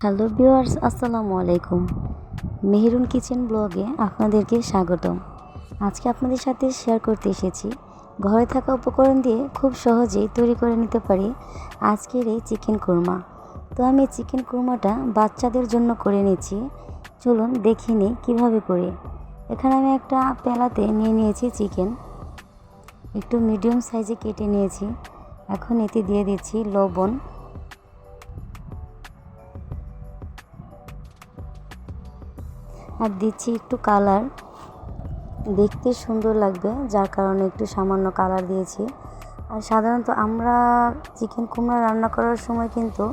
Hello viewers, আসসালামু আলাইকুম। Meherun kitchen ব্লগে আপনাদেরকে স্বাগতম। আজকে আপনাদের সাথে শেয়ার করতে এসেছি ঘরে থাকা উপকরণ দিয়ে খুব সহজেই তৈরি করে নিতে পারি আজকের এই চিকেন কুরমা। তো আমি চিকেন কুরমাটা বাচ্চাদের জন্য করে নিচ্ছি। চলুন দেখে নিই কীভাবে করি। এখানে আমি একটা পেলাতে নিয়ে নিয়েছি চিকেন, একটু মিডিয়াম সাইজে কেটে নিয়েছি। এখন এতে দিয়ে দিচ্ছি লবণ, আর দিচ্ছি একটু কালার, দেখতে সুন্দর লাগবে যার কারণে একটু সামান্য কালার দিয়েছি। আর সাধারণত আমরা চিকেন কুমড়া রান্না করার সময় কিন্তু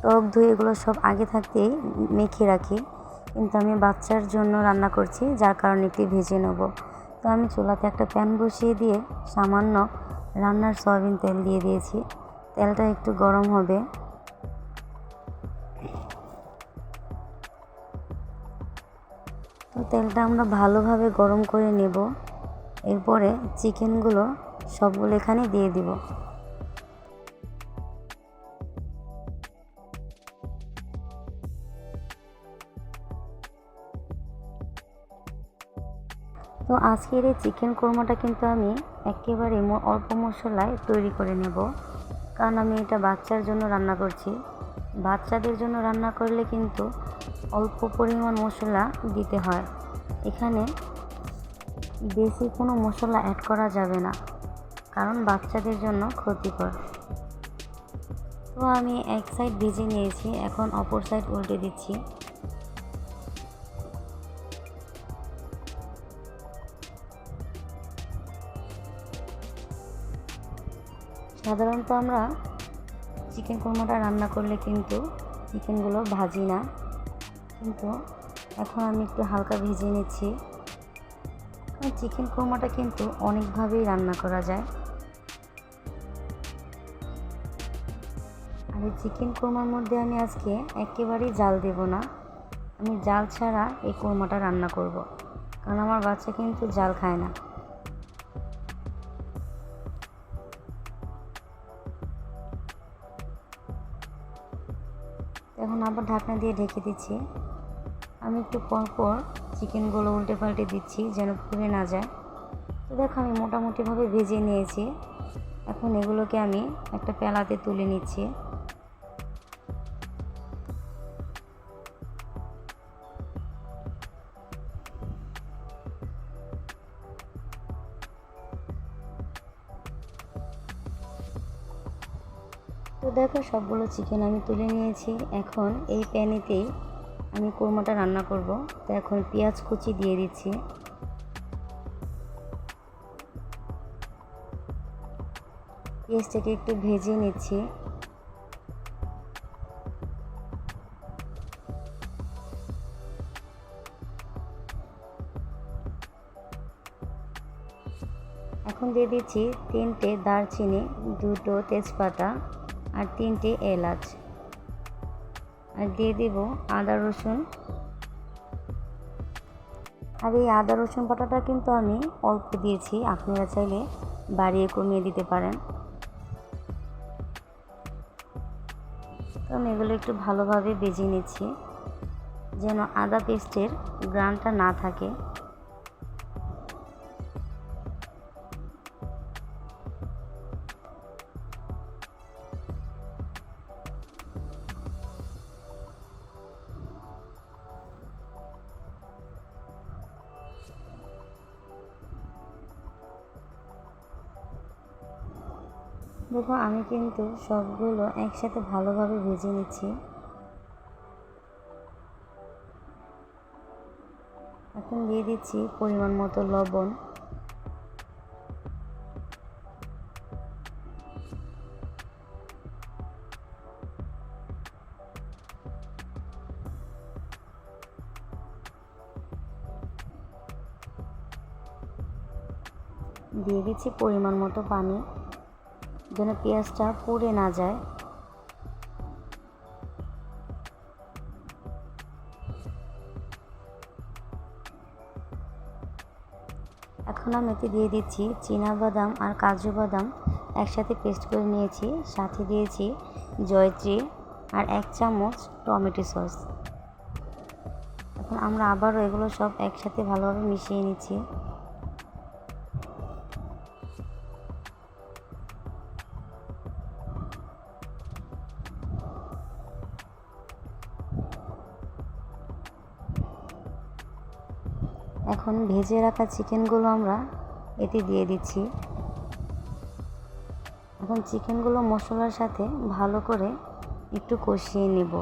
টক দই এগুলো সব আগে থাকতেই মেখে রাখি, কিন্তু আমি বাচ্চার জন্য রান্না করছি যার কারণে একটু ভেজে নেব। তো আমি চুলাতে একটা প্যান বসিয়ে দিয়ে সামান্য রান্নার সয়াবিন তেল দিয়ে দিয়েছি। তেলটা একটু গরম হবে। তো তেলটা আমরা ভালোভাবে গরম করে নেব। এরপরে চিকেনগুলো সবগুলো এখানে দিয়ে দিব। তো আজকের এই চিকেন কোরমাটা কিন্তু আমি একেবারে অল্প মশলায় তৈরি করে নেব, কারণ আমি এটা বাচ্চার জন্য রান্না করছি। বাচ্চাদের জন্য রান্না করলে কিন্তু অল্প পরিমাণ মশলা দিতে হয়। এখানে বেশি কোনো মশলা অ্যাড করা যাবে না, কারণ বাচ্চাদের জন্য ক্ষতিকর। তো আমি এক সাইড ভেজে নিয়েছি, এখন অপর সাইড উল্টে দিচ্ছি। সাধারণত আমরা চিকেন কোরমাটা রান্না করলে কিন্তু চিকেনগুলো ভাজি না, কিন্তু এখন আমি একটু হালকা ভেজে নিচ্ছি। চিকেন কোরমাটা কিন্তু অনেকভাবেই রান্না করা যায়। আর এই চিকেন কোরমার মধ্যে আমি আজকে একেবারেই জাল দেব না, আমি জাল ছাড়া এই কোরমাটা রান্না করব, কারণ আমার বাচ্চা কিন্তু জাল খায় না। এখন আবার ঢাকনা দিয়ে ঢেকে দিচ্ছি। আমি একটু পরপর চিকেনগুলো উল্টে পাল্টে দিচ্ছি যেন পুড়ে না যায়। তো দেখো আমি মোটামুটিভাবে ভেজে নিয়েছি। এখন এগুলোকে আমি একটা পেলাতে তুলে নিচ্ছি। তো দেখো সবগুলো চিকেন আমি তুলে নিয়েছি। এখন এই প্যানেতেই আমি কোরমাটা রান্না করব। তো এখন পেঁয়াজ কুচি দিয়ে দিচ্ছি। পেঁয়াজটাকে একটু ভেজে নিচ্ছি। এখন দিয়ে দিচ্ছি 3টে দারচিনি, 2টো তেজপাতা আর 3টে এলাচ, আর দিয়ে দিব আদা রসুন। আর এই আদা রসুন বাটাটা কিন্তু আমি অল্প দিয়েছি, আপনারা চাইলে বাড়িয়ে কমিয়ে দিতে পারেন। তো আমি এগুলো একটু ভালোভাবে ভেজে নিচ্ছি যেন আদা পেস্টের গ্রানটা না থাকে। দেখো আমি কিন্তু সবগুলো একসাথে ভালোভাবে ভেজে নিচ্ছি। এখন দিয়ে দিচ্ছি পরিমাণ মতো লবণ। দিয়ে দিচ্ছি পরিমাণ মতো পানি, যেন পেঁয়াজটা পুড়ে না যায়। এখন আমি এতে দিয়ে দিচ্ছি চীনাবাদাম আর কাজু বাদাম একসাথে পেস্ট করে নিয়েছি, সাথে দিয়েছি জয়ত্রী, আর 1 চামচ টমেটো সস। এখন আমরা আবারও এগুলো সব একসাথে ভালোভাবে মিশিয়ে নিচ্ছি। এখন ভেজে রাখা চিকেনগুলো আমরা এতে দিয়ে দিচ্ছি। এখন চিকেনগুলো মশলার সাথে ভালো করে একটু কষিয়ে নেব।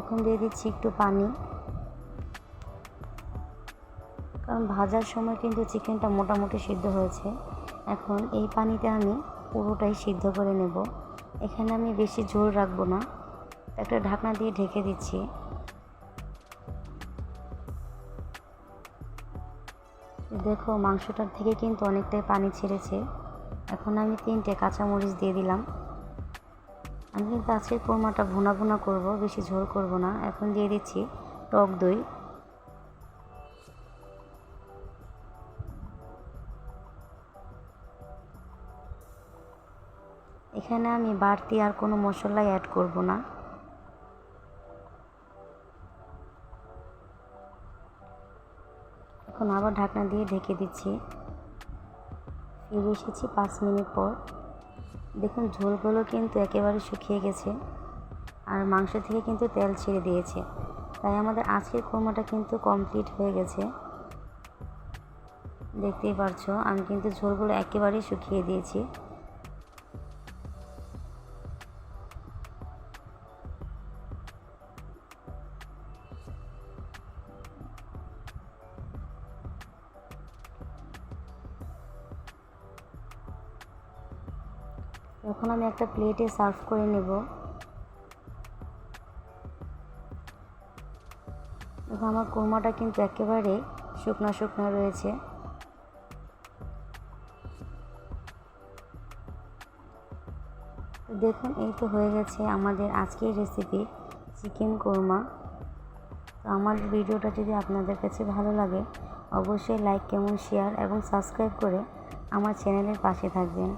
এখন দিয়ে দিচ্ছি একটু পানি, কারণ ভাজার সময় কিন্তু চিকেনটা মোটামুটি সিদ্ধ হয়েছে। এখন এই পানিতে আমি পুরোটাই সিদ্ধ করে নেব। এখানে আমি বেশি ঝোল রাখবো না, একটা ঢাকনা দিয়ে ঢেকে দিচ্ছি। দেখো মাংসটার থেকে কিন্তু অনেকটাই পানি ছেড়েছে। এখন আমি 3টে কাঁচামরিচ দিয়ে দিলাম। আমি কিন্তু আজকে কোরমাটা ভুনা ভুনা করব, বেশি ঝোল করব না। এখন দিয়ে দিচ্ছি টক দই। এখানে আমি বাড়তি আর কোনো মশলাই অ্যাড করব না। এখন আবার ঢাকনা দিয়ে ঢেকে দিচ্ছি। ফিরে এসেছি 5 মিনিট পর। দেখুন ঝোলগুলো কিন্তু একেবারে শুকিয়ে গেছে আর মাংস থেকে কিন্তু তেল ছেড়ে দিয়েছে। তাই আমাদের আজকের কোরমাটা কিন্তু কমপ্লিট হয়ে গেছে। দেখতেই পারছো আমি কিন্তু ঝোলগুলো একেবারেই শুকিয়ে দিয়েছি। এখন আমি একটা প্লেটে সার্ভ করে নেব। দেখো আমার কোরমাটা কিন্তু একেবারে শুকনা শুকনা রয়েছে। দেখুন এই তো হয়ে গেছে আমাদের আজকের রেসিপি চিকেন কোরমা। তো আমার ভিডিওটা যদি আপনাদের কাছে ভালো লাগে অবশ্যই লাইক, কমেন্ট, শেয়ার এবং সাবস্ক্রাইব করে আমার চ্যানেলের পাশে থাকবেন।